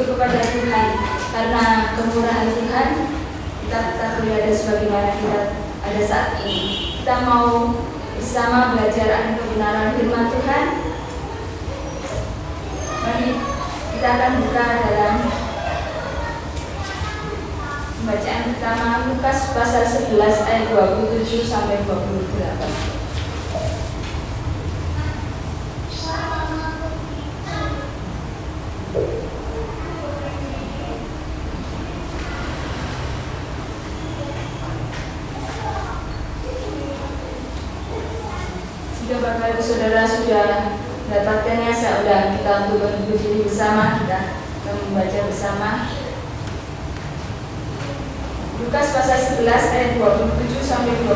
kepada Tuhan, karena kemurahan Tuhan kita terlihat sebagaimana kita ada saat ini. Kita mau bersama belajar akan kebenaran firman Tuhan. Mari kita akan buka dalam bacaan pertama Lukas pasal 11 ayat 27 sampai 28. Jika Bapak Ibu Saudara sudah mendapatkannya, saya undang kita untuk berdiri bersama, kita akan membaca bersama Lukas pasal 11 ayat 27 sampai 28.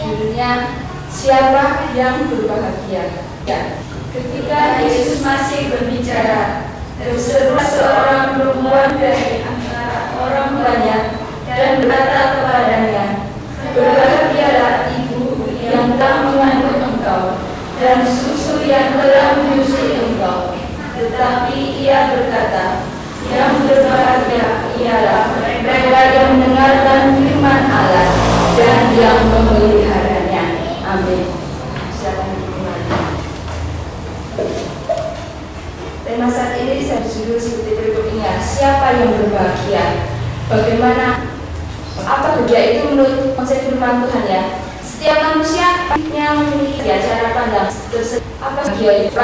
Judulnya Siapa yang Berbahagia. Dan ketika Yesus masih berbicara, terseru seorang perempuan dari antara orang banyak dan berkata kepadanya, "Berbahagialah ibu yang telah mengandung engkau dan susu yang telah menyusui engkau." Tetapi ia berkata, "Yang berbahagia ialah mereka yang mendengarkan firman Allah dan yang memeliharanya." Amin. Silakan dimulai. Tema saat ini saya judul seperti berikut ini, siapa yang berbahagia? Bagaimana apa bahagia itu menurut konsep firman Tuhan ya? Setiap manusia yang memiliki cara pandang apa bahagia itu.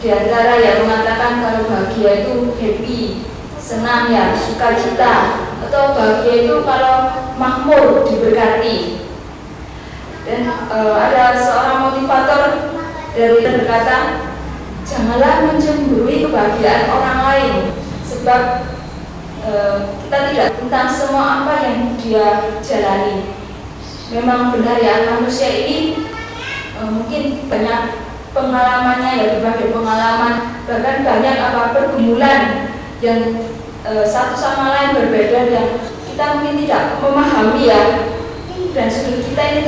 Di antara yang mengatakan kalau bahagia itu happy, senang ya, sukacita, atau bahagia itu kalau makmur, diberkati. Dan ada seorang motivator dari berkata, janganlah mencemburui kebahagiaan orang lain, sebab kita tidak tentang semua apa yang dia jalani. Memang benar ya, manusia ini mungkin banyak pengalamannya ya, berbagai pengalaman, bahkan banyak pergumulan yang satu sama lain berbeda yang kita mungkin tidak memahami ya, dan sudut kita ini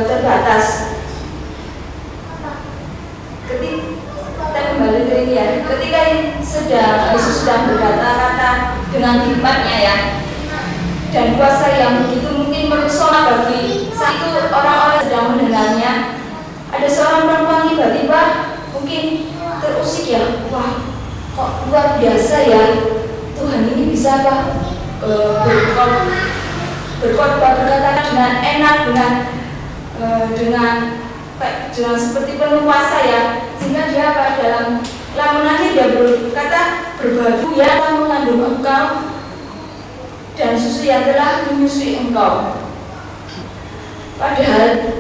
terbatas. Kita kembali ke ini ya, ketika Yesus sedang berkata-kata dengan hikmatnya ya, dan kuasa yang begitu mungkin merusona bagi saat itu orang-orang sedang mendengarnya. Ada seorang perempuan tiba-tiba mungkin terusik ya, wah kok luar biasa ya, Tuhan ini bisa berkhotbah berkata dengan enak, dengan seperti penuh kuasa ya, sehingga dia dalam lamunannya dia berkata, "Berbahagia yang telah mengandung engkau dan susu yang telah menyusui engkau." Padahal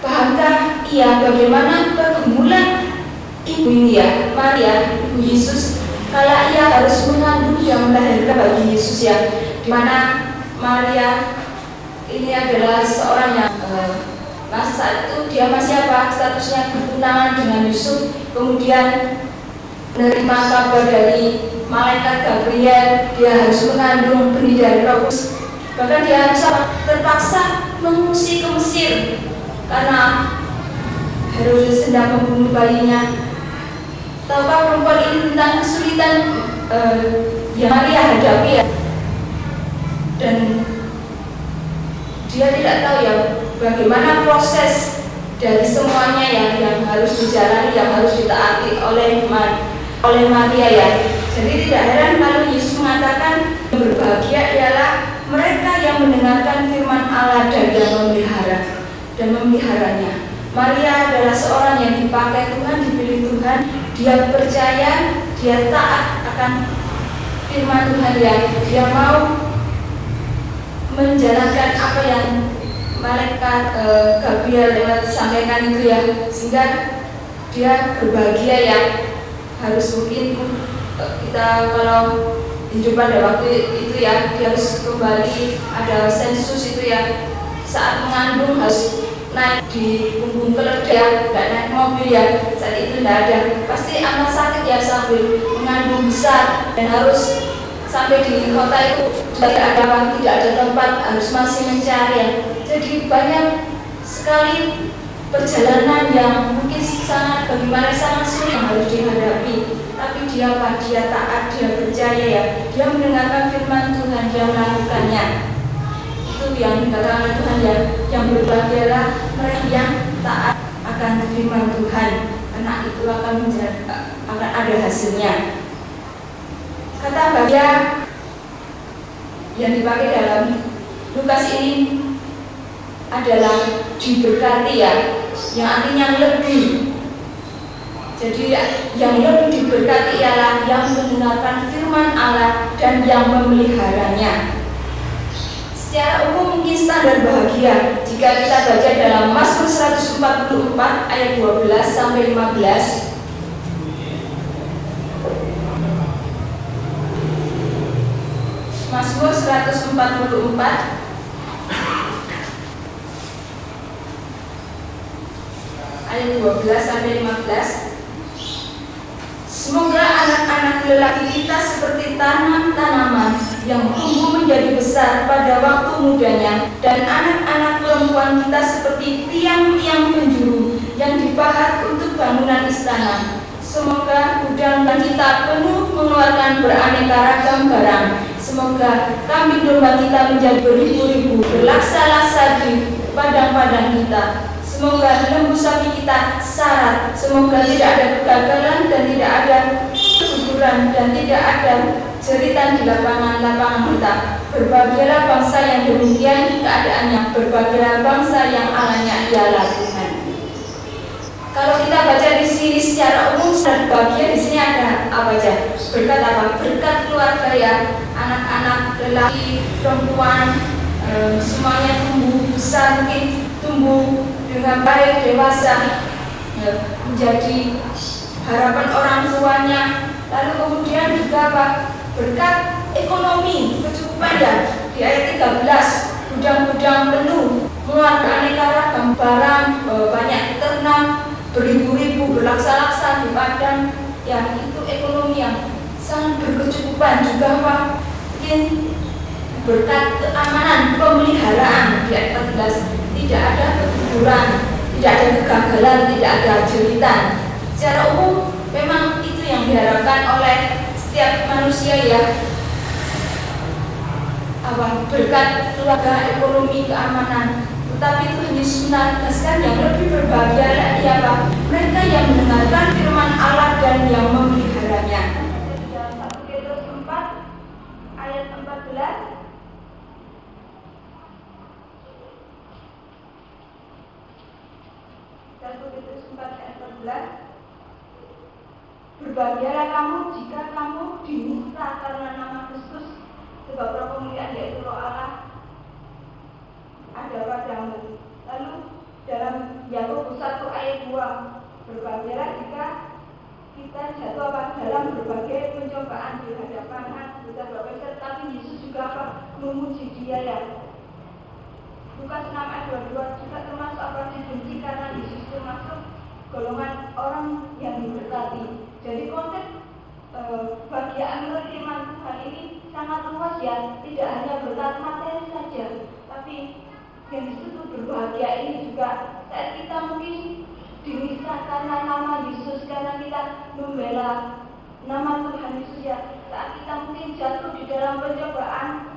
pahamkah ia bagaimana pergumulan ibu ini ya, Maria, ibu Yesus, kalau ia harus mengandung dan melahirkan bagi Yesus ya, dimana Maria ini adalah seorang yang masa saat itu dia masih statusnya bertunangan dengan Yusuf, kemudian menerima kabar dari malaikat Gabriel, dia harus mengandung benih dari Roh Kudus, bahkan dia harus terpaksa mengungsi ke Mesir karena Herodes sedang membunuh bayinya. Tahukah perempuan ini tentang kesulitan yang Maria hadapi ya? Dan dia tidak tahu ya bagaimana proses dari semuanya yang harus dijalani, yang harus ditaati oleh Maria ya. Jadi tidak heran kalau Yesus mengatakan berbahagia ialah mereka yang mendengarkan firman Allah dan yang memeliharanya. Maria adalah seorang yang dipakai Tuhan, dipilih Tuhan. Dia percaya, dia taat akan firman Tuhan ya. Dia mau menjalankan apa yang malaikat Gabriel sampaikan itu ya, sehingga dia berbahagia ya. Harus mungkin kita kalau hidup pada waktu itu ya, dia harus kembali ada sensus itu ya, saat mengandung harus naik di punggung keledai, nggak naik mobil ya, saat itu tidak ada, pasti amat sakit ya sambil mengandung besar dan harus sampai di kota itu tidak ada tempat, harus masih mencari ya. Jadi banyak sekali perjalanan yang mungkin sangat sulit yang harus dihadapi, tapi dia taat, dia percaya ya, dia mendengarkan firman Tuhan, dia melakukannya. Itu yang dikatakan Tuhan ya, yang berbahagialah mereka yang taat akan firman Tuhan, karena itu akan ada hasilnya. Kata bahagia yang dipakai dalam Lukas ini adalah diberkati ya, yang artinya lebih. Jadi yang lebih diberkati ialah yang mendengarkan firman Allah dan yang memeliharanya. Secara umum mungkin standar bahagia jika kita baca dalam Mazmur 144 ayat 12 sampai 15. Mazmur 144 ayat 12 sampai 15. Semoga anak-anak lelaki kita seperti tanaman yang tumbuh menjadi besar pada waktu mudanya, dan anak-anak perempuan kita seperti tiang-tiang penjuru yang dipahat untuk bangunan istana. Semoga gudang kita penuh mengeluarkan beraneka ragam barang. Semoga kambing domba kita menjadi beribu-ribu, berlaksa-laksa di padang-padang kita. Semoga lembu sapi kita syarat. Semoga tidak ada kegagalan dan tidak ada keguguran dan tidak ada jeritan di lapangan-lapangan kita. Berbahagialah bangsa yang demikian keadaannya. Berbahagialah bangsa yang Allahnya ialah Tuhan. Kalau kita baca di sini secara umum, dan bahagia di sini ada apa aja? Berkat apa? Berkat keluarga ya, anak-anak, lelaki, perempuan, semuanya tumbuh besar, mungkin tumbuh dengan baik, dewasa, menjadi harapan orang tuanya. Lalu kemudian juga apa? Berkat ekonomi, kecukupan ya. Di ayat 13, gudang-gudang penuh, mengeluarkan aneka ragam barang, banyak ternak, beribu-ribu, berlaksa-laksa di padang. Ya, itu ekonomi yang sangat berkecukupan. Juga apa? Mungkin berkat keamanan, pemeliharaan. Di ayat 14, tidak ada keguguran, tidak ada kegagalan, tidak ada jeritan. Secara umum memang itu yang diharapkan oleh setiap manusia ya. Berkat keluarga, ekonomi, keamanan. Tetapi Tuhan Yesus menegaskan yang lebih berbahagia lagi apa? Mereka yang mendengarkan firman Allah dan yang memeliharanya. Dalam 1 Petrus 4 ayat 14. 1 Petrus 4 ayat 14. Berbahagialah kamu jika kamu dinista karena nama Kristus, sebab roh kemuliaan yaitu roh Allah ada padamu. Lalu dalam Yakobus 1 ayat 2, berbahagialah jika kita jatuh dalam berbagai pencobaan di hadapan kita Bapak, tetapi Yesus juga memuji dia ya. Lukas 6 ayat 22 juga termasuk dibenci karena Yesus termasuk golongan orang yang diberkati. Jadi konteks bagian menurut firman Tuhan ini sangat luas ya, tidak hanya berkat materi saja, tapi yang disebut berbahagia ini juga saat kita mungkin dinista karena nama Yesus, karena kita membela nama Tuhan Yesus ya. Saat kita mungkin jatuh di dalam pencobaan,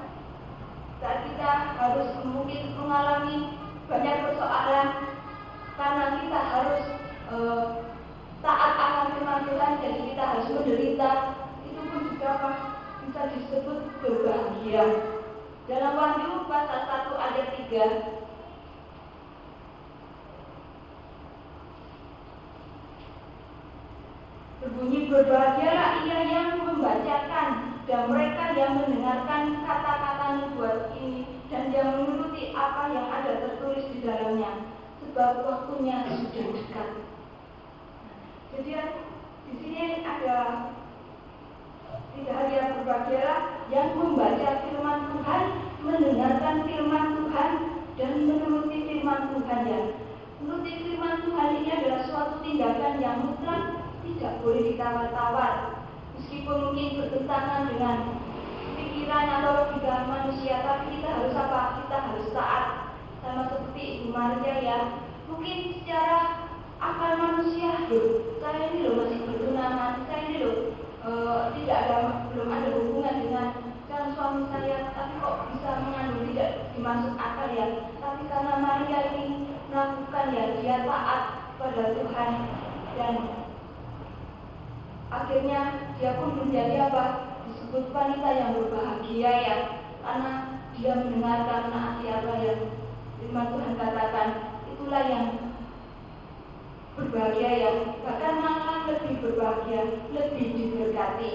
saat kita harus mungkin mengalami banyak persoalan, karena kita harus taat akan firman Tuhan, jadi kita harus menderita, itu pun juga bisa disebut berbahagia. Dalam Wahyu pasal 1 ayat 3, berbunyi, berbahagialah ia yang membacakan dan mereka yang mendengarkan kata-kata nubuat ini dan yang menuruti apa yang ada tertulis di dalamnya, sebab waktunya sudah dekat. Jadi di sini ada tidak hanya berbahagialah yang membaca firman Tuhan, mendengarkan firman Tuhan dan menuruti firman Tuhan ya. Menuruti firman Tuhan ini adalah suatu tindakan yang mutlak, tidak boleh ditawar-tawar. Meskipun mungkin bertentangan dengan pikiran atau logika manusia, tapi kita harus apa? Kita harus taat. Sama seperti Ibu Maria ya, mungkin secara akal manusia, saya ini loh masih bertunangan, saya ini loh belum ada hubungan dengan calon suami saya, tapi kok bisa mengandung, tidak dimasuk akal ya. Tapi karena Maria ini melakukan ya, dia taat pada Tuhan, dan akhirnya dia pun menjadi apa? Disebut wanita yang berbahagia ya, karena dia mendengarkan menaati apa yang firman Tuhan katakan. Itulah yang berbahagia ya, bahkan malah lebih berbahagia, lebih diberkati.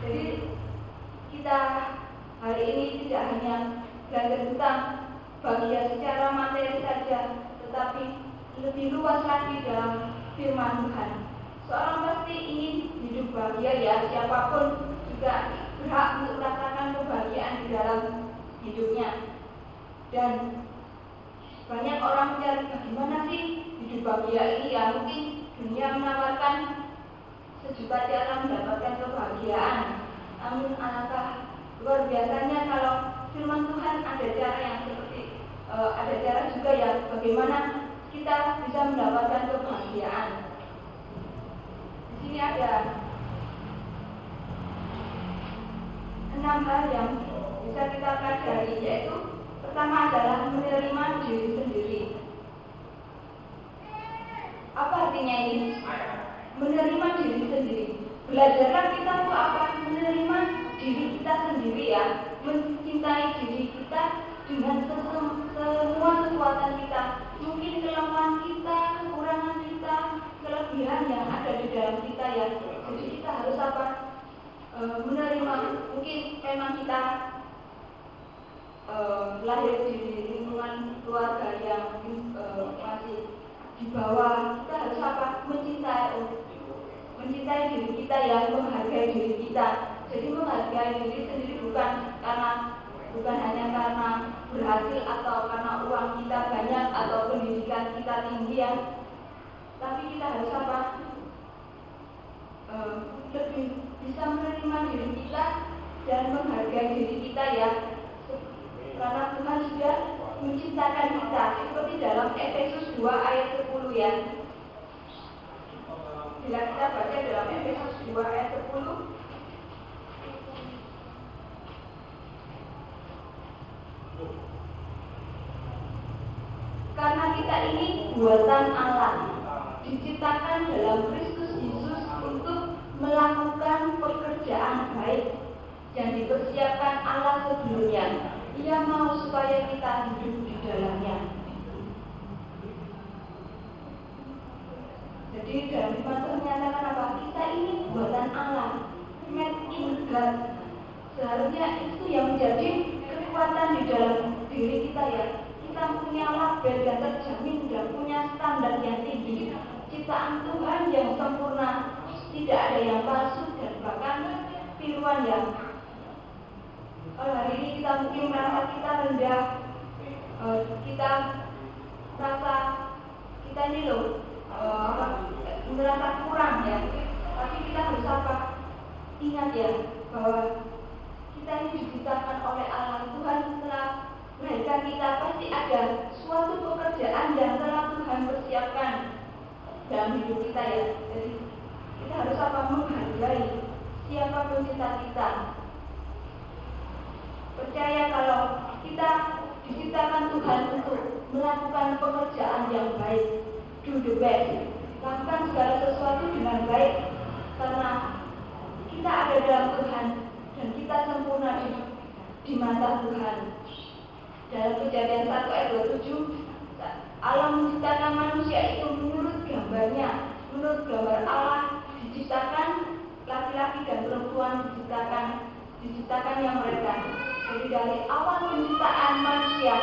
Jadi kita hari ini tidak hanya belajar tentang bahagia secara materi saja, tetapi lebih luas lagi dalam firman Tuhan. Seorang pasti ingin hidup bahagia ya, siapapun juga berhak untuk merasakan kebahagiaan di dalam hidupnya. Dan banyak orang mencari bagaimana sih hidup bahagia ini ya. Mungkin dunia menawarkan sejuta cara mendapatkan kebahagiaan, namun alangkah luar biasanya kalau firman Tuhan ada cara yang seperti ada cara juga ya bagaimana kita bisa mendapatkan kebahagiaan. Di sini ada 6 hal yang bisa kita pelajari, yaitu pertama adalah menerima diri sendiri. Apa artinya ini? Menerima diri sendiri. Belajarlah kita untuk apa? Menerima diri kita sendiri ya, mencintai diri kita dengan semua kekuatan kita, mungkin kelemahan kita, kekurangan kita, kelebihan yang ada di dalam kita ya. Jadi kita harus apa? Menerima, mungkin memang kita lahir di lingkungan keluarga yang masih di bawah. Kita harus apa? Mencintai diri kita ya, menghargai diri kita. Jadi menghargai diri sendiri bukan hanya karena berhasil atau karena uang kita banyak atau pendidikan kita tinggi ya, tapi kita harus apa? Lebih bisa menerima diri kita dan menghargai diri kita ya, karena Tuhan sudah menciptakan kita seperti dalam Efesus 2 ayat 10 ya. Bila kita baca dalam Efesus 2 ayat 10, karena kita ini buatan Allah, diciptakan dalam Kristus Yesus untuk melakukan pekerjaan baik yang dipersiapkan Allah sebelumnya. Ia mau supaya kita hidup di dalamnya. Jadi dalam firman Tuhan menyatakan apa? Kita ini buatan Allah, made in God. Seharusnya itu yang menjadi kekuatan di dalam diri kita ya. Kita punya label yang terjamin dan punya standar yang tinggi. Ciptaan Tuhan yang sempurna, tidak ada yang palsu dan bahkan tiruan yang hari ini kita mungkin merasa kita rendah, kita merasa kita ini loh merasa kurang ya. Tapi kita harus apa? Ingat ya bahwa kita ini diciptakan oleh Allah. Tuhan telah melahirkan kita, pasti ada suatu pekerjaan yang telah Tuhan persiapkan dalam hidup kita ya. Jadi kita harus apa? Menghargai siapa pencipta kita. Percaya kalau kita diciptakan Tuhan untuk melakukan pekerjaan yang baik, do the best, lakukan segala sesuatu dengan baik, karena kita ada dalam Tuhan dan kita sempurna di mata Tuhan. Dalam Kejadian 1 ayat 27, Allah menciptakan manusia itu menurut gambarnya, menurut gambar Allah diciptakan, laki-laki dan perempuan diciptakan yang mereka. Jadi dari awal penciptaan manusia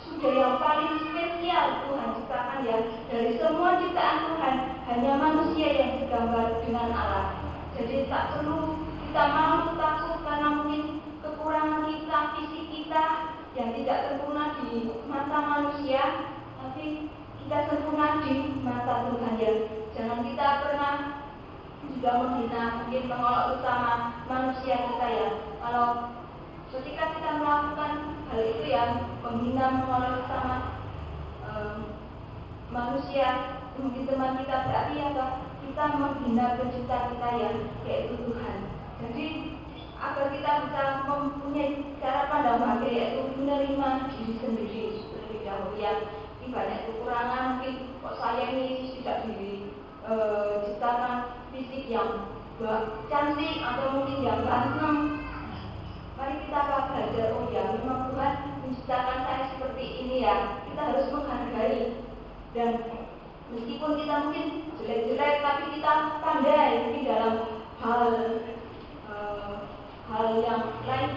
sudah yang paling spesial Tuhan ciptakan ya. Dari semua ciptaan Tuhan hanya manusia yang digambar dengan Allah. Jadi tak perlu kita mau takut karena mungkin kekurangan kita, fisik kita yang tidak sempurna di mata manusia, tapi kita sempurna di mata Tuhan ya. Jangan kita pernah juga menghina, mungkin mengolok utama manusia kita ya. Kalau ketika kita melakukan hal itu ya, menghina, mengolok sama manusia, mungkin teman kita, berarti apa? Kita menghina pencipta kita ya, yaitu Tuhan. Jadi agar kita bisa mempunyai cara pandang bahagia, yaitu menerima diri sendiri terlebih dahulu yang banyak kekurangan. Mungkin kok saya ini tidak diciptakan fisik yang cantik atau mungkin yang ganteng. Mari kita belajar, oh ya memang Tuhan menciptakan saya seperti ini ya. Kita harus menghargai, dan meskipun kita mungkin jelek-jelek, tapi kita pandai mungkin dalam hal yang lain,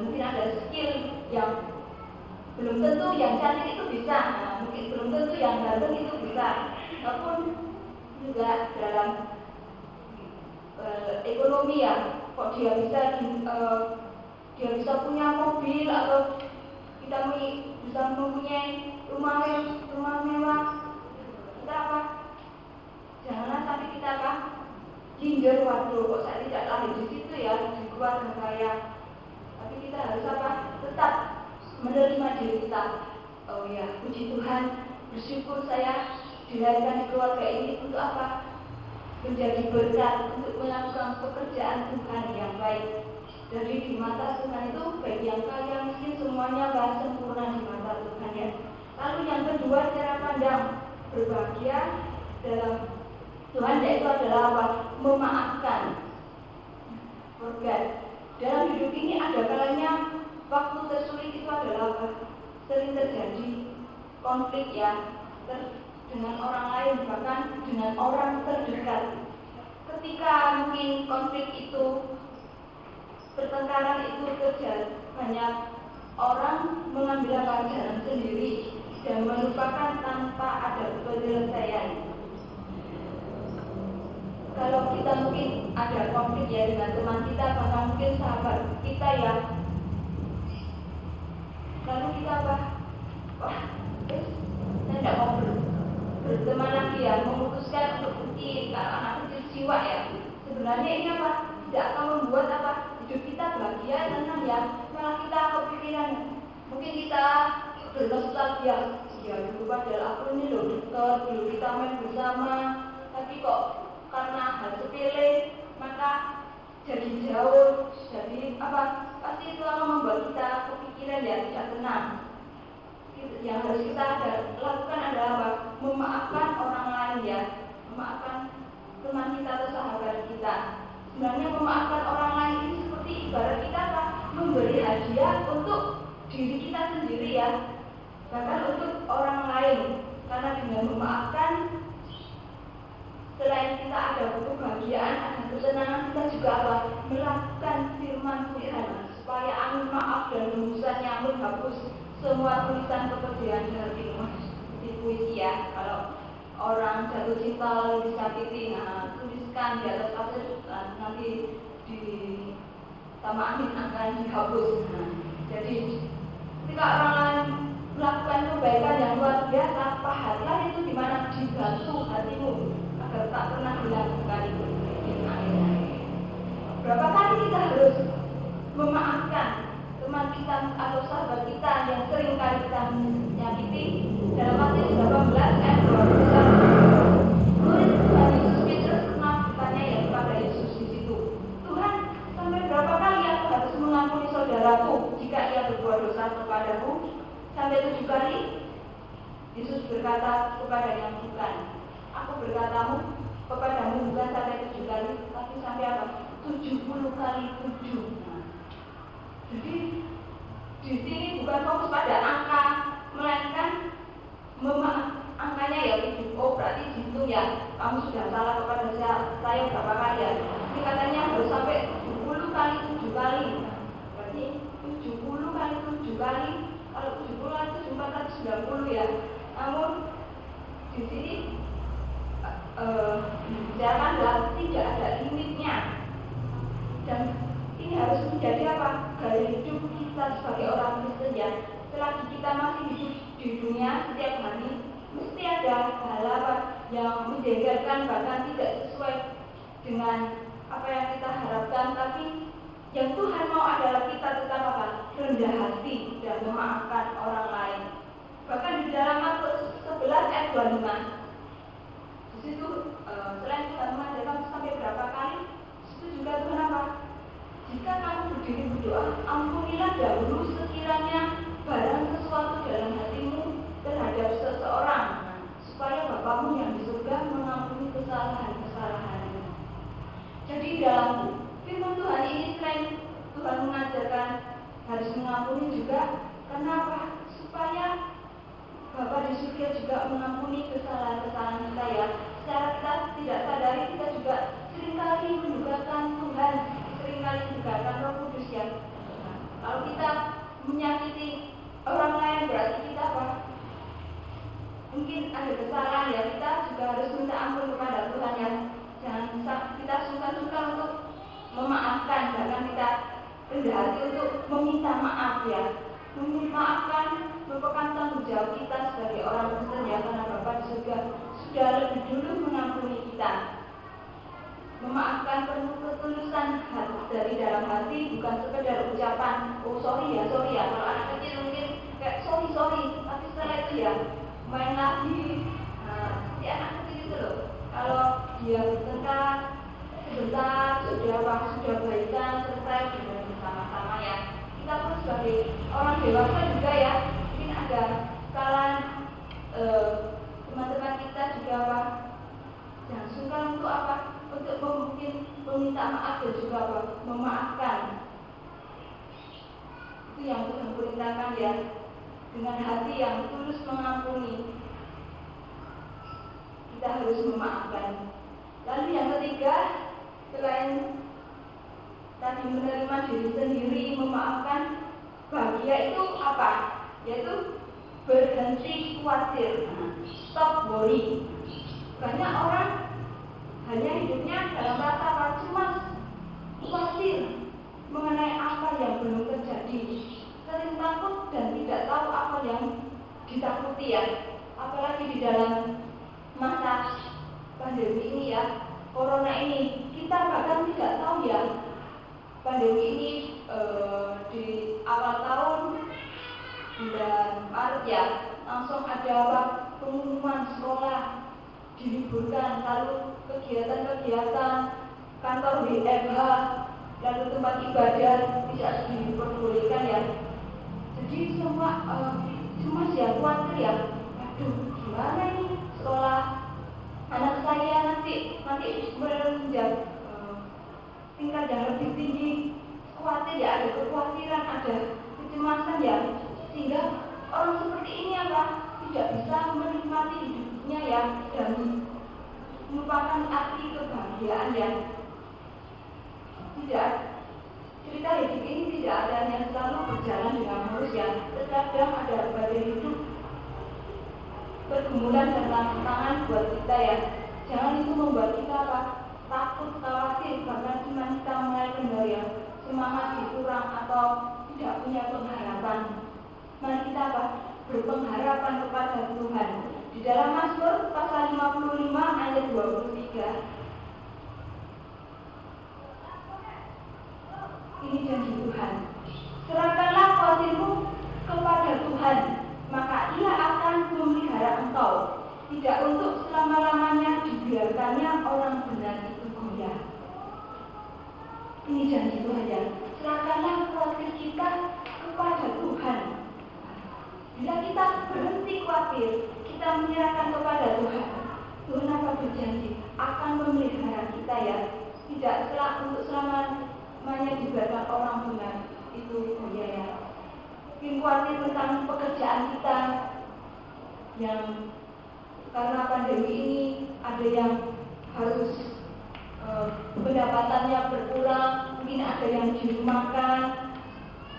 mungkin ada skill yang belum tentu yang cantik itu bisa, mungkin belum tentu yang ganteng itu bisa, ataupun juga dalam ekonomi ya, kok dia bisa punya mobil, atau kita bisa mempunyai rumah mewah. Kita apa? Janganlah sampai kita jinjur, waduh kok saya tidak lahir di situ ya, di keluarga kaya. Tapi kita harus tetap menerima diri kita. Oh ya, puji Tuhan, bersyukur saya dilahirkan di keluarga ini untuk menjadi berkat, untuk melakukan pekerjaan Tuhan yang baik. Jadi di mata Tuhan itu baik yang kaya miskin semuanya sempurna di mata Tuhan ya. Lalu yang kedua, cara pandang berbahagia dalam Tuhan yaitu adalah memaafkan. Forget. Dalam hidup ini ada kalanya waktu tersulit itu adalah sering terjadi konflik ya, dengan orang lain, bahkan dengan orang terdekat. Ketika mungkin konflik itu, pertengkaran itu terjadi, banyak orang mengambil jalan sendiri dan melupakan tanpa ada penyelesaian. Kalau kita mungkin ada konflik ya dengan teman kita, bahkan mungkin sahabat kita ya, lalu kita saya tidak mau berteman lagi ya, memutuskan untuk pergi. Kalau anak kecil jiwa ya, sebenarnya ini tidak akan membuat hidup kita bahagia, tenang ya. Malah kita kepikiran, mungkin kita bernostalgia, ya dulu padahal aku ini loh dekat, dulu kita main bersama, tapi kok karena hal sepele maka jadi jauh, jadi pasti itu akan membuat kita kepikiran ya, tidak tenang. Yang harus kita lakukan adalah memaafkan orang lain ya, memaafkan teman kita atau sahabat kita. Sebenarnya memaafkan orang lain ini seperti ibarat kita memberi hadiah untuk diri kita sendiri ya, bahkan untuk orang lain. Karena dengan memaafkan, selain kita ada kebahagiaan, ada kesenangan, kita juga melakukan firman Tuhan supaya angin maaf dan rembusannya menghapus semua tulisan kepercayaan di puisi ya. Kalau orang jatuh cinta lalu disakiti, tuliskan di atas pasir, nanti di sama angin akan dihapus. Jadi ketika orang lain melakukan kebaikan yang luar biasa, pahala itu di mana? Dibantu hatimu agar tak pernah hilang sekali. Berapa kali kita harus memaafkan teman kita atau sahabat kita yang sering kali kita menyakiti? Dalam Matius 18 ayat 21, murid Tuhan Yesus Petrus pernah bertanya ya kepada Yesus di situ, Tuhan, sampai berapa kali aku harus mengampuni saudaraku jika ia berbuat dosa kepadaku? Sampai 7 kali? Yesus berkata kepada yang bukan, aku berkatamu kepadamu bukan sampai 7 kali, tapi sampai 70 kali 7. Jadi di sini bukan fokus pada angka, melainkan angkanya ya 7. Oh berarti itu ya, kamu sudah salah kepada saya berapa kali ya? Ini katanya harus sampai 70 kali 7 kali. Berarti 70 kali 7 kali. Kalau 70 kali 7 kali 90 ya. Namun di sini janganlah tidak ada limitnya. Dan ini harus menjadi gaya hidup kita sebagai orang Kristen ya. Selagi kita masih hidup di dunia, setiap hari mesti ada hal yang menjengkelkan, bahkan tidak sesuai dengan apa yang kita harapkan. Tapi yang Tuhan mau adalah kita tetap rendah hati dan memaafkan orang lain. Bahkan di ayat 25. Di situ selain Tuhan mengajarkan sampai berapa kali, itu juga Tuhan apa? Jika kamu berdiri berdoa, ampunilah dahulu sekiranya barang sesuatu dalam hatimu terhadap seseorang, supaya Bapamu yang di surga mengampuni kesalahan-kesalahanmu. Jadi dalam firman Tuhan ini selain Tuhan mengajarkan harus mengampuni juga, kenapa? Supaya Bapa di surga juga mengampuni kesalahan-kesalahan kita ya. Secara kita tidak sadari kita juga seringkali mendugakan Tuhan, seringkali mendugakan Roh Kudus ya. Kalau kita menyakiti orang lain berarti kita apa? Mungkin ada kesalahan ya, kita juga harus minta ampun kepada Tuhan ya. Jangan kita suka-suka untuk memaafkan, bahkan kita rendah hati untuk meminta maaf ya. Memaafkan merupakan tanggung jawab kita sebagai orang Kristen ya, karena Bapa di surga sudah lebih dulu mengampuni kita. Memaafkan penuh ketulusan dari dalam hati, bukan sekedar ucapan oh sorry ya. Kalau anak kecil mungkin kayak sorry, tapi setelah itu ya main lagi. Seperti anak kecil itu loh, kalau dia bertengkar sebentar sudah baikan selesai dengan bersama-sama ya. Kita pun sebagai orang dewasa juga ya, mungkin ada kesalahan teman-teman kita juga apa, jangan sungkan untuk apa, untuk mungkin meminta maaf dan juga apa, memaafkan. Itu yang Tuhan perintahkan ya, dengan hati yang tulus mengampuni kita harus memaafkan. Lalu yang ketiga, selain tadi menerima diri sendiri, memaafkan, bahagia itu apa? Yaitu berhenti khawatir, stop worry. Banyak orang hanya hidupnya dalam rasa cemas, khawatir mengenai apa yang belum terjadi, sering takut dan tidak tahu apa yang ditakuti ya. Apalagi di dalam masa pandemi ini ya, corona ini, kita bahkan tidak tahu ya. Pandemi ini di awal tahun bulan Maret ya, langsung ada apa, pengumuman sekolah diliburkan, lalu kegiatan-kegiatan kantor WFH, lalu tempat ibadah tidak diperbolehkan ya. Jadi semua ya khawatir ya, aduh gimana ini sekolah anak saya nanti menjadi tingkat yang lebih tinggi, khawatir ya, ada kekhawatiran, ada kecemasan ya, sehingga orang seperti ini apa, tidak bisa menikmati hidupnya ya, dan melupakan arti kebahagiaan ya. Tidak, cerita hidup ini tidak ada yang selalu berjalan dengan mulus ya. Terkadang ada badai hidup, pergumulan dan tantangan buat kita ya. Jangan itu membuat kita apa, takut, khawatir, bahkan cuma kita mulai kendor ya, semangat dikurang atau tidak punya pengharapan. Mari kita apa, berpengharapan kepada Tuhan. Di dalam Mazmur pasal 55 ayat 23, ini janji Tuhan, serahkanlah khawatirmu kepada Tuhan, maka Ia akan memelihara engkau. Tidak untuk selama-lamanya dibiarkannya orang benar itu goyah. Ini janji Tuhan ya. Serahkanlah khawatir kita kepada Tuhan. Bila kita berhenti khawatir, kita menyerahkan kepada Tuhan, Tuhan apa berjanji akan memelihara kita ya. Tidak untuk selamanya dibiarkan orang benar itu goyah ya. Mungkin khawatir tentang pekerjaan kita yang karena pandemi ini ada yang harus pendapatannya berkurang, mungkin ada yang dirumahkan,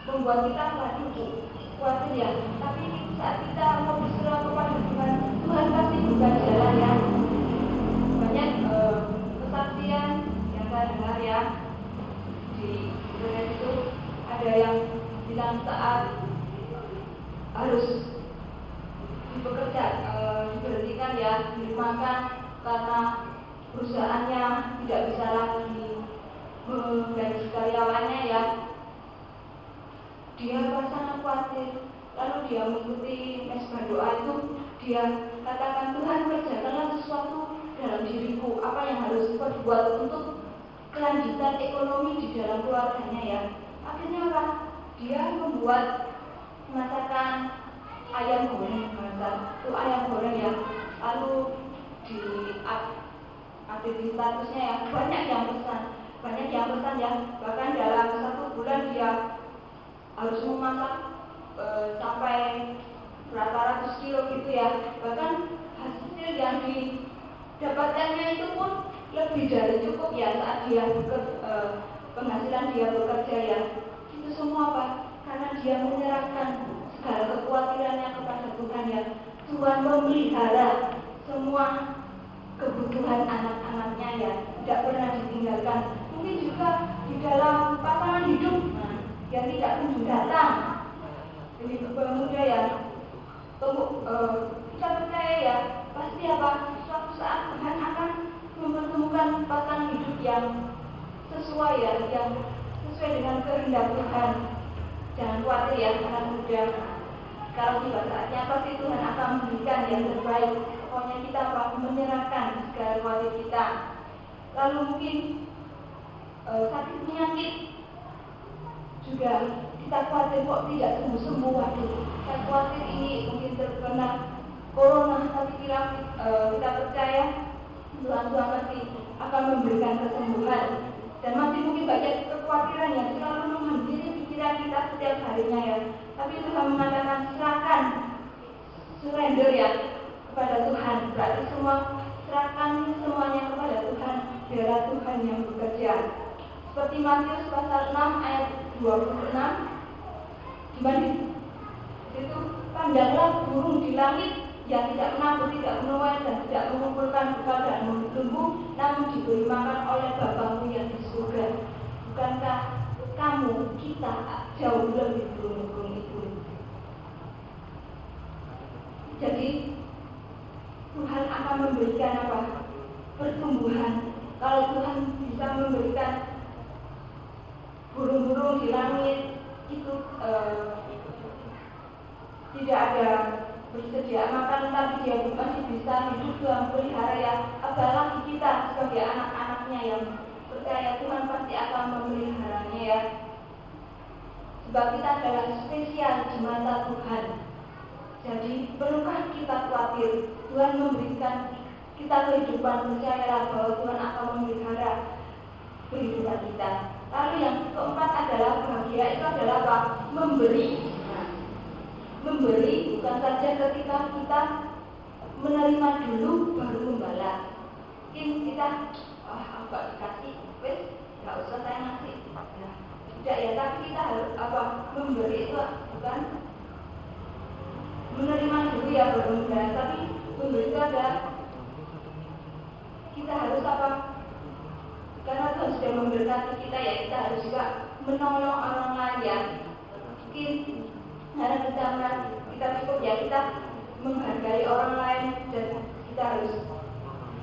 membuat kita khawatir ya. Tapi saat kita mau berserah kepada Tuhan, Tuhan pasti buka jalan ya. Banyak kesaksian yang saya dengar ya di internet itu, ada yang bilang saat harus diberhentikan ya, dirumahkan karena perusahaannya tidak bisa lagi menggaji karyawannya ya. Dia sangat khawatir, lalu dia mengikuti mesbah doa itu, dia katakan, Tuhan kerjakanlah sesuatu dalam diriku, apa yang harus kau buat untuk kelanjutan ekonomi di dalam keluarganya ya. Akhirnya apa? Dia membuat masakan ayam goreng, itu ayam goreng ya. Lalu di update di statusnya ya, banyak yang pesan ya. Bahkan dalam 1 bulan dia harus memasak sampai berapa ratus kilo gitu ya. Bahkan hasil yang didapatkannya itu pun lebih dari cukup ya saat dia penghasilan dia bekerja ya. Itu semua apa? Karena dia menyerahkan segala kekhawatirannya kepada Tuhan ya. Tuhan memelihara semua kebutuhan anak-anaknya ya, tidak pernah ditinggalkan. Mungkin juga di dalam pasangan hidup yang tidak kunjung datang. Jadi pemuda ya, kita percaya ya, pasti apa? Suatu saat Tuhan akan mempertemukan pasangan hidup yang sesuai ya, yang sesuai dengan kehendak Tuhan. Jangan khawatir ya, anak muda. Kalau tiba saatnya pasti Tuhan akan memberikan yang terbaik. Pokoknya kita menyerahkan segala khawatir kita. Lalu mungkin sakit penyakit juga kita khawatir kok tidak sembuh-sembuh. Waduh, saya khawatir ini mungkin terkena corona, tapi kita percaya Tuhan pasti akan memberikan kesembuhan. Dan masih mungkin banyak kekhawatiran yang selalu menghampiri pikiran kita setiap harinya ya. Tapi Tuhan mengatakan serahkan, surrender ya kepada Tuhan. Berarti serahkan semuanya kepada Tuhan, biarlah Tuhan yang bekerja. Seperti Matius pasal 6 ayat 26, dimana itu pandanglah burung di langit yang tidak menabur, tidak menuai dan tidak mengumpulkan bekal dan menumbuh, namun diberi makan oleh Bapamu yang di surga. Bukankah kamu, kita jauh lebih burung-burung itu? Jadi Tuhan akan memberikan apa? Pertumbuhan. Kalau Tuhan bisa memberikan burung-burung di langit itu tidak ada bersedia makan, tapi dia masih bisa hidup dalam pelihara ya. Apalagi kita sebagai anak-anaknya yang percaya Tuhan pasti akan memeliharanya ya. Sebab kita adalah spesial di mata Tuhan. Jadi perlukah kita khawatir? Tuhan memberikan kita kehidupan, percayalah bahwa Tuhan akan memelihara kehidupan kita. Lalu yang keempat adalah bahagia. Itu adalah apa? Memberi. Memberi bukan saja ketika kita menerima dulu baru membalas. Mungkin kita agak dikasih, wes nggak usah saya ngasih. Nah, tidak ya, tapi kita harus apa? Memberi itu bukan menerima dulu ya baru membalas, tapi memberi itu ada kita harus apa? Karena Tuhan sudah memberkati kita ya, kita harus juga menolong orang lain ya. Mungkin karena kita cukup ya, kita menghargai orang lain dan kita harus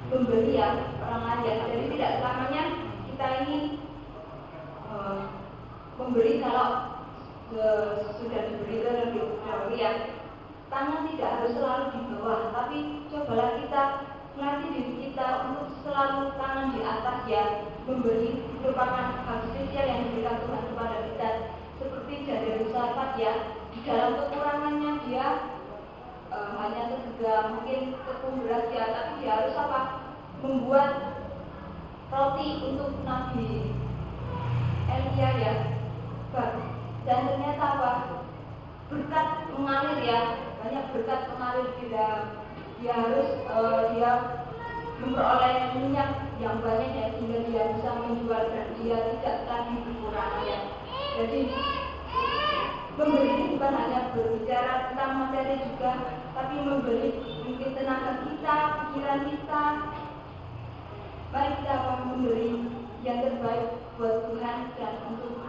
memberi ya orang lain ya. Jadi tidak selamanya kita ini memberi kalau sudah diberi terlebih dahulu ya. Tangan tidak harus selalu di bawah, tapi cobalah kita melatih diri kita untuk selalu tangan di atas ya. Memberi merupakan hal spesial yang diberikan Tuhan kepada kita. Seperti Jabir Musafat ya, di dalam kekurangannya dia hanya segera mungkin tepung beras ya, tapi dia harus apa? Membuat roti untuk Nabi Elia ya. Dan ternyata apa? Berkat mengalir ya, banyak berkat mengalir dia harus dia memperoleh minyak yang banyak ya, sehingga dia bisa menjual dan dia tidak lagi kekurangan ya. Jadi memberi bukan hanya berbicara tentang materi juga, tapi memberi mungkin tenaga kita, pikiran kita. Mari kita memberi yang terbaik buat Tuhan dan untuk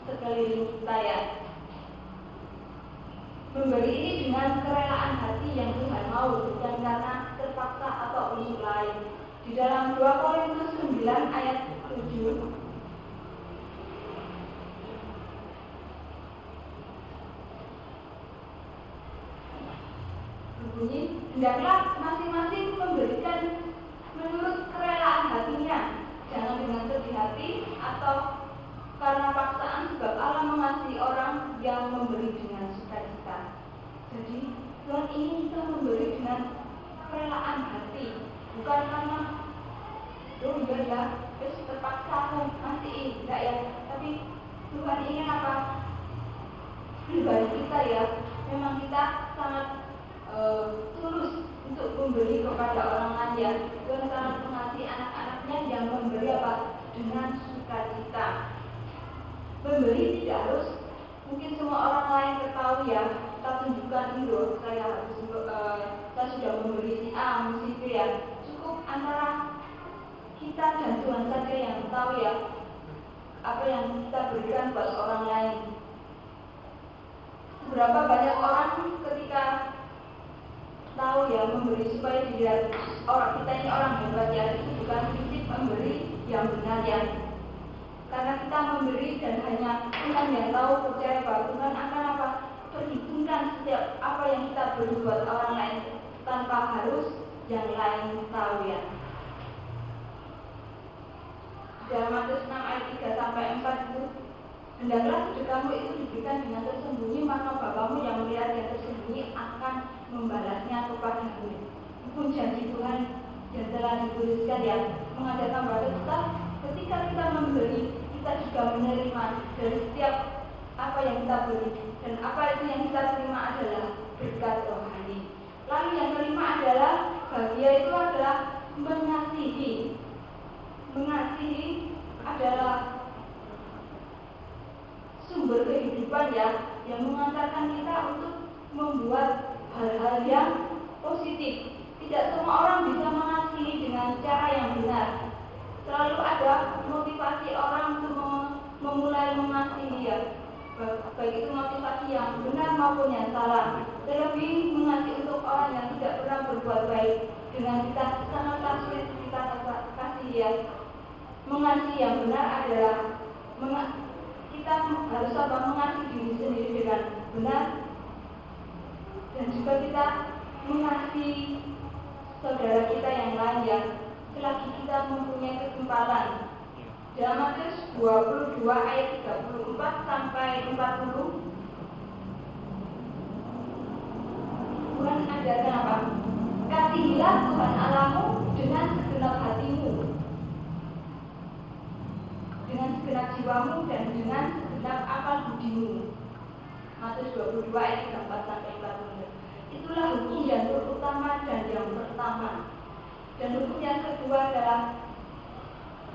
sekeliling kita ya. Memberi ini dengan kerelaan hati yang Tuhan mau, bukan karena terpaksa atau unsur lain. Di dalam 2 Korintus 9 ayat 7, berbunyi, hendaklah masing-masing memberikan menurut kerelaan hatinya, jangan dengan sedih hati atau karena paksaan, sebab Allah mengasihi orang yang memberi dengan sukacita. Jadi Tuhan ingin kita memberi dengan kerelaan hati, bukan karena terus terpaksa aku masih enggak ya. Tapi Tuhan ingin apa? Pribadi kita ya, memang kita sangat tulus untuk memberi kepada orang lain ya. Tuhan sangat mengasihi anak-anaknya yang memberi apa? Dengan sukacita. Memberi tidak harus mungkin semua orang lain ketahui ya. Kita tunjukkan itu, saya sudah memberi si A, si B ya. Cukup antara kita dan Tuhan saja yang tahu ya apa yang kita berikan buat orang lain. Berapa banyak orang ketika tahu ya memberi supaya dilihat orang kita ini orang hebat ya, itu bukan prinsip memberi yang benar ya. Karena kita memberi dan hanya Tuhan yang tahu, percaya bahwa Tuhan akan apa? Perhitungkan setiap apa yang kita beri buat orang lain tanpa harus yang lain tahu ya. Dalam Matius 6 ayat 3-4 itu, hendaklah sedekahmu itu diberikan dengan tersembunyi, maka Bapamu yang melihat yang tersembunyi akan membalasnya kepadamu. Hukum janji Tuhan yang telah dituliskan ya, mengajarkan bahwa kita ketika kita memberi, kita juga menerima dari setiap apa yang kita beri, dan apa itu yang kita terima adalah berkat rohani. Lalu yang kelima adalah bahagia itu adalah mengasihi. Mengasihi adalah sumber kehidupan ya, yang mengantarkan kita untuk membuat hal-hal yang positif. Tidak semua orang bisa mengasihi dengan cara yang benar. Selalu ada motivasi orang untuk memulai mengasihi ya, baik itu motivasi yang benar maupun yang salah. Terlebih mengasihi untuk orang yang tidak pernah berbuat baik, dengan kita sangatlah sulit kita kasih ya. Mengasihi yang benar adalah kita harus mengasihi diri sendiri dengan benar, dan juga kita mengasihi saudara kita yang lain yang selagi kita mempunyai kesempatan. Dalam Matius 22 ayat 34-40, Tuhan ajarkan apa? Kasihilah Tuhan Allahmu dengan segenap hatimu, dengan segenap jiwamu, dan dengan segenap akal budimu. Matius 22 ayat 34-40. Itulah hukum yang terutama dan yang pertama. Dan hukum yang kedua adalah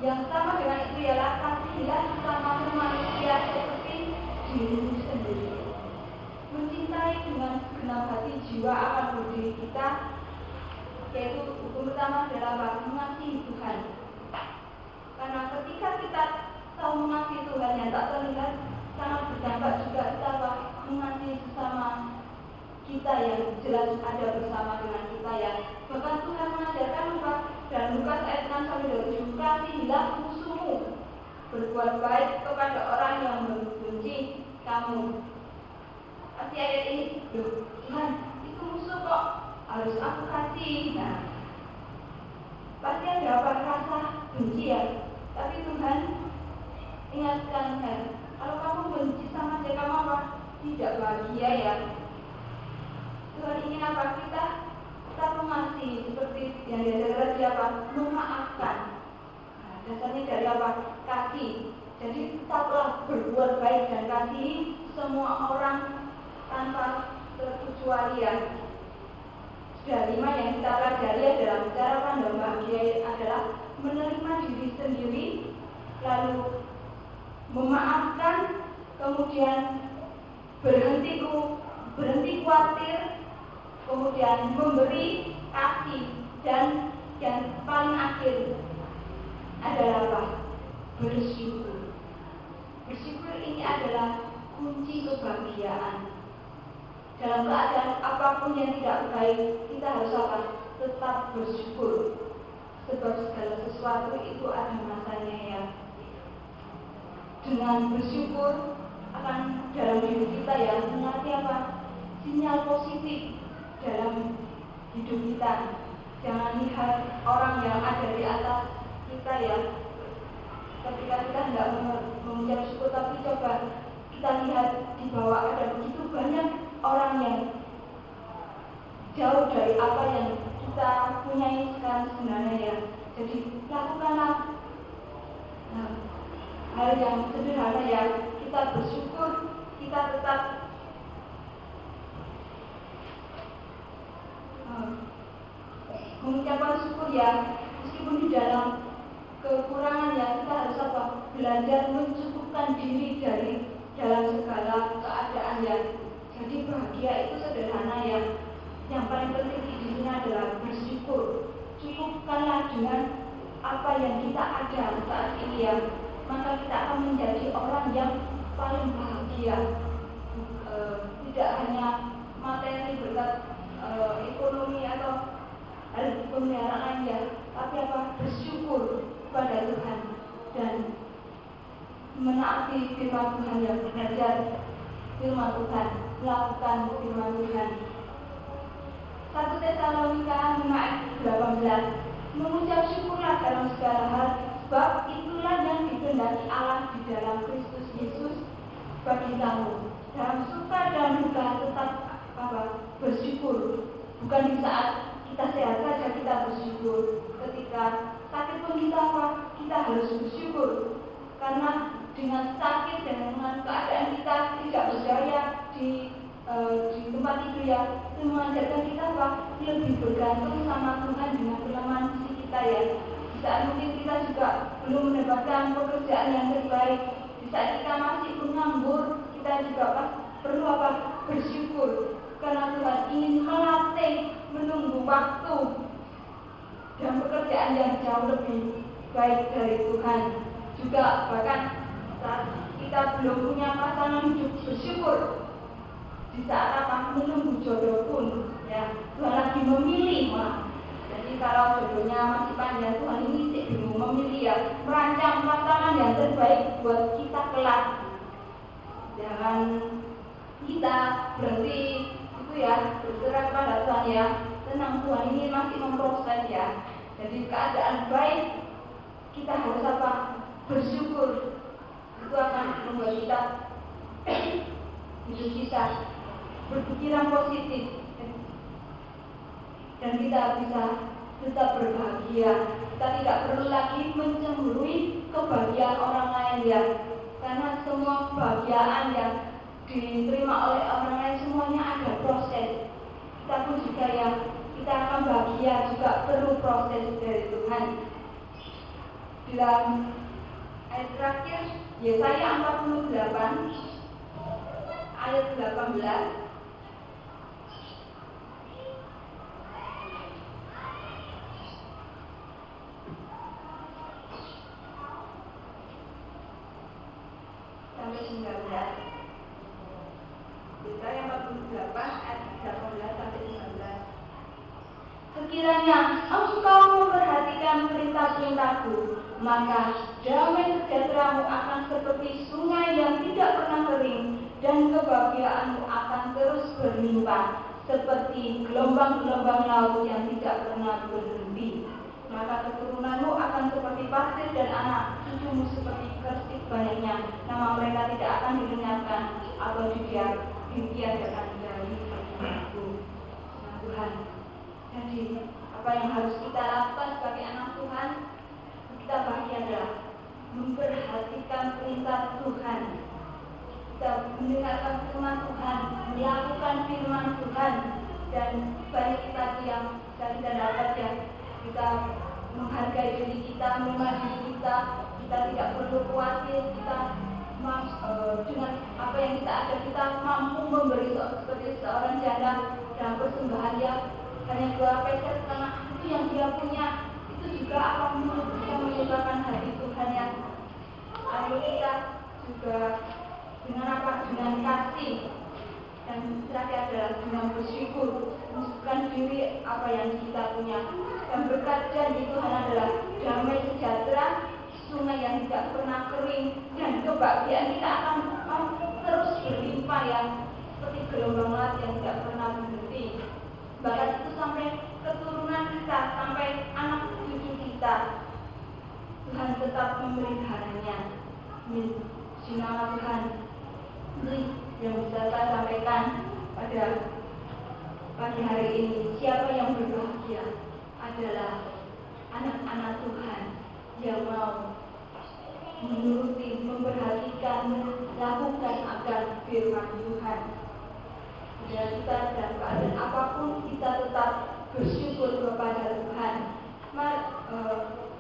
yang sama dengan itu ialah kasihilah sesama manusia seperti dirimu sendiri. Mencintai dengan segenap hati, jiwa, akal budi kita, yaitu hukum pertama adalah mengasihi Tuhan. Karena ketika kita tahu mengasihi Tuhan yang tak terlihat, sangat berdampak juga kita mengasihi sesama kita yang jelas ada bersama dengan kita ya. Bahkan Tuhan mengajarkan apa? Dan Lukas ayat 6-7, kasihilah musuhmu, berbuat baik kepada orang yang membenci kamu. Pasti ayat ini, Tuhan itu musuh kok harus aku kasih. Nah, pasti ada apa? Rasa benci ya. Tapi Tuhan ingatkan kan, kalau kamu benci sama dia, kamu apa? Tidak bahagia ya. Tuhan ingin apa? Kita mengasihi seperti yang diajarkan siapa? Memaafkan. Nah, dasarnya dari apa? Kasih. Jadi tetaplah berbuat baik dan kasihi semua orang tanpa terkecuali ya. Sudah 5 yang kita pelajari adalah cara pandang bahagia adalah menerima diri sendiri, lalu memaafkan, kemudian berhenti khawatir, kemudian memberi, kasih, dan yang paling akhir adalah apa? Bersyukur. Bersyukur ini adalah kunci kebahagiaan. Dalam keadaan apapun yang tidak baik, kita harus apa? Tetap bersyukur. Sebab segala sesuatu itu ada masanya ya. Dengan bersyukur akan dalam diri kita ya melatih apa? Sinyal positif dalam hidup kita. Jangan lihat orang yang ada di atas kita ya, ketika kita tidak mengucap syukur, tapi coba kita lihat di bawah ada begitu banyak orang yang jauh dari apa yang kita punyai sekarang sebenarnya ya. Jadi lakukanlah hal yang sederhana ya, kita bersyukur, kita tetap mengucapkan syukur ya, meskipun di dalam kekurangan ya, kita harus belajar mencukupkan diri dari dalam segala keadaan ya. Jadi bahagia itu sederhana ya. Yang paling penting di sini adalah bersyukur. Cukupkanlah dengan apa yang kita ada saat ini ya, maka kita akan menjadi orang yang paling bahagia. Tidak hanya materi berkat ekonomi atau hal pemeliharaan ya, tapi bersyukur kepada Tuhan dan menaati firman Tuhan yang belajar firman Tuhan, melakukan firman Tuhan. 1 Tesalonika 5:18, mengucap syukurlah dalam segala hal, sebab itulah yang dikehendaki Allah di dalam Kristus Yesus bagi kamu. Dalam suka dan duka tetap bersyukur. Bukan di saat kita sehat saja kita bersyukur, ketika sakit pun kita harus bersyukur, karena dengan sakit dan dengan keadaan kita tidak berdaya di tempat itu ya, itu mengajarkan kita lebih bergantung sama Tuhan dengan kelemahan fisik kita ya. Di saat mungkin kita juga belum mendapatkan pekerjaan yang terbaik, di saat kita masih menganggur, kita juga perlu bersyukur, karena Tuhan ingin melatih menunggu waktu dan pekerjaan yang jauh lebih baik dari Tuhan. Juga bahkan saat kita belum punya pasangan hidup, bersyukur. Di saat menunggu jodoh pun ya, Tuhan lagi memilih Jadi kalau jodohnya masih panjang, Tuhan ini belum memilih ya, merancang pasangan yang terbaik buat kita kelak. Jangan kita berhenti itu ya, berserah kepada Tuhan ya. Tenang, Tuhan ini masih memproses ya. Jadi keadaan baik kita harus bersyukur. Itu akan membuat kita hidup kita berpikiran positif dan kita bisa tetap berbahagia. Kita tidak perlu lagi mencemburui kebahagiaan orang lain ya, karena semua kebahagiaan yang diterima oleh orang lain semuanya ada proses. Kita pun juga ya, kita akan bahagia juga perlu proses dari Tuhan. Dalam ayat terakhir Yesaya 48 ayat 18, sampai 19. Yesaya 48 ayat 18 sampai 19. Sekiranya engkau memperhatikan perintah-perintahku, maka damai sejahteramu akan seperti sungai yang tidak pernah kering, dan kebahagiaanmu akan terus berlimpah seperti gelombang-gelombang laut yang tidak pernah berhenti. Maka keturunanmu akan seperti pasir dan anak cucumu seperti kersik banyaknya. Nama mereka tidak akan dilenyapkan atau ditiadakan dari hatiku. Tuhan. Jadi apa yang harus kita lakukan sebagai anak Tuhan, kita bahagia adalah memperhatikan perintah Tuhan. Kita mendengarkan firman Tuhan, melakukan firman Tuhan, dan baik kita yang kita dapat ya, kita menghargai diri kita, menerima diri kita tidak perlu khawatir, kita dengan apa yang kita ada, kita mampu memberi seperti seorang janda dalam persembahan ya, hanya 2 peser karena itu yang dia punya, itu juga akan bisa menyebabkan hati Tuhan yang lalu kita juga dengan kasih dan terakhir adalah dengan bersyukur, menunjukkan diri apa yang kita punya, dan berkat janji Tuhan adalah damai sejahtera, sungai yang tidak pernah kering, dan kebahagiaan kita akan terus berlimpah ya, seperti gelombang laut yang tidak pernah berhenti. Pagi hari ini, siapa yang berbahagia adalah anak-anak Tuhan yang mau menuruti, memperhatikan, melakukan akan firman Tuhan. Dan kita dalam keadaan apapun kita tetap bersyukur kepada Tuhan.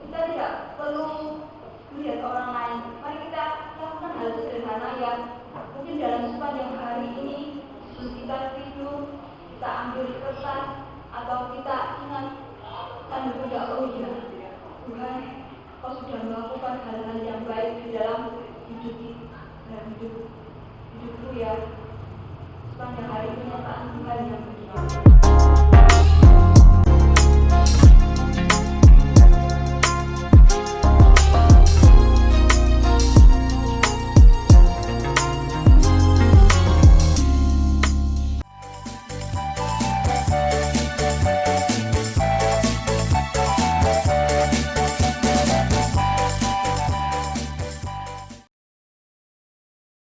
Kita tidak perlu melihat orang lain. Mari kita lakukan hal sederhana yang mungkin dalam sepanjang hari ini sebelum kita tidur, kita ambil kertas atau kita ingat sambil berdoa, oh ya Tuhan, Kau sudah melakukan hal-hal yang baik di dalam hidupku ya. Sepanjang hari ini Tuhan yang beriman.